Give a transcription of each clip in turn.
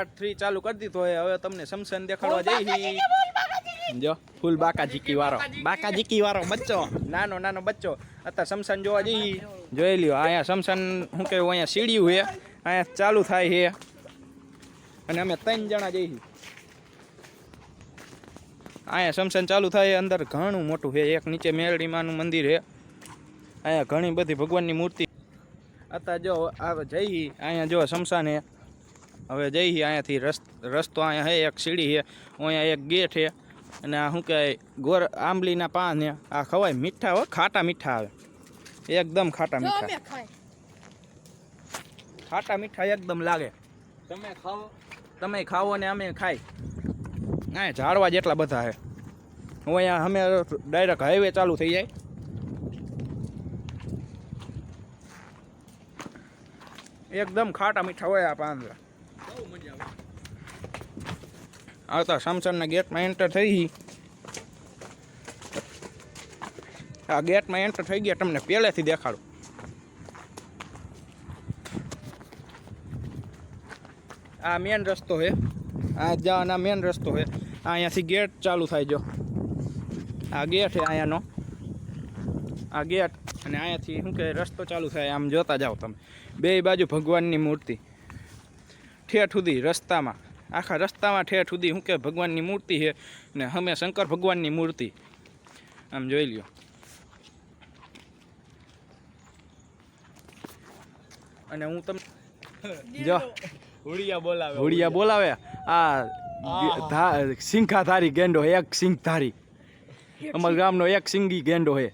Part 3 ચાલુ કરી દીધો હોય. હવે તમને સમસન દેખાડવા જઈ. જો ફૂલ બાકાજીકી વાળો બચ્ચો, નાનો બચ્ચો અત્યારે સમસન જોવા જઈ. જોઈ લ્યો અહીંયા સમસન શું કહેવું, અહીંયા સીડીયું છે, અહીંયા ચાલુ થાય છે અને અમે 3 જણા જઈ. અહીંયા સમસન ચાલુ થાય. અંદર ઘણું મોટું છે. એક નીચે મેરડીમાનું મંદિર છે. અહીંયા ઘણી બધી ભગવાનની મૂર્તિ. અત્યારે જો આ જઈ અહીંયા જો સમસાન છે. હવે જઈ અહીંયાથી રસ્તો અહીંયા છે, એક સીડી છે, અહીંયા એક ગેટ છે અને આ શું કહેવાય આંબલીના પાન છે. આ ખવાય, મીઠા હોય, ખાટા મીઠા આવે, એકદમ ખાટા મીઠા એકદમ લાગે. તમે ખાવો ને અમે ખાઈ. હા ઝાડવા જેટલા બધા છે. હું અહીંયા અમે ડાયરેક્ટ હાઈવે ચાલુ થઈ જાય. એકદમ ખાટા મીઠા હોય આ પાંદડા. આવતા સમસનના ગેટમાં એન્ટર થઈ. આ ગેટમાં એન્ટર થઈ ગયા. તમને પહેલેથી દેખાડું. આ મેન રસ્તો છે. આ જવાના મેન રસ્તો છે. અહીંયાથી ગેટ ચાલુ થાય. જો આ ગેટ છે અહીંયાનો. આ ગેટ અને અહીંયાથી શું કહે રસ્તો ચાલુ થાય. આમ જોતા જાઓ તમે. બે બાજુ ભગવાનની મૂર્તિ ઠેઠ સુધી રસ્તામાં, આખા રસ્તામાં ઠેઠ સુધી શું કે ભગવાનની મૂર્તિ છે ને અમે શંકર ભગવાનની મૂર્તિ. આમ જોઈ લ્યો. અને હું તમને જો હુડિયા બોલાવે. આ સિંઘાધારી ગેંડો, એક સિંઘધારી અમારા ગામનો એક સિંગી ગેંડો છે.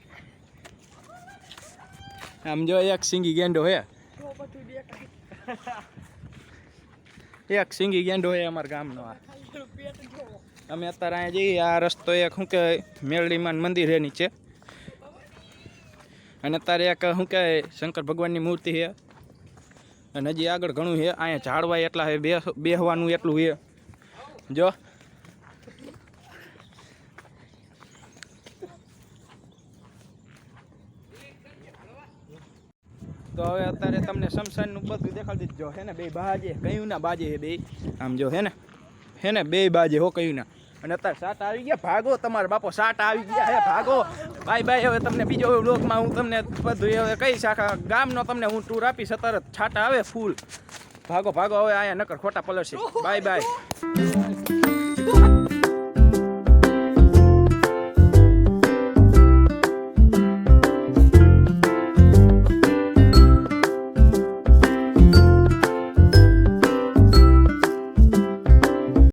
આમ જો એક સિંગી ગેંડો છે. એક સિંગી ગેંડો છે અમારા ગામનો. અમે અત્યારે અહીંયા જઈએ. આ રસ્તો એક શું કહેવાય મેરડીમાન મંદિર છે નીચે, અને અત્યારે એક શું કહેવાય શંકર ભગવાનની મૂર્તિ છે. અને હજી આગળ ઘણું છે. અહીંયા ઝાડવા એટલા છે, બેહવાનું એટલું છે. જો તો હવે અત્યારે તમને સમસાનનું બધું દેખાડી દીધું છે ને. બે બાજે કયું ના બાજે છે બે. આમ જો હે ને બે બાજે હો કયું ના. અને અત્યારે સાટ આવી ગયા. ભાગો તમારા બાપો, સાટ આવી ગયા હે, ભાગો. બાય. હવે તમને બીજો બ્લોગમાં હું તમને બધું હવે કહીશ. આખા ગામનો તમને હું ટૂર આપીશ. અત્યારે છાટા આવે ફૂલ. ભાગો હવે અહીંયા નકર ખોટા પલળશે. બાય.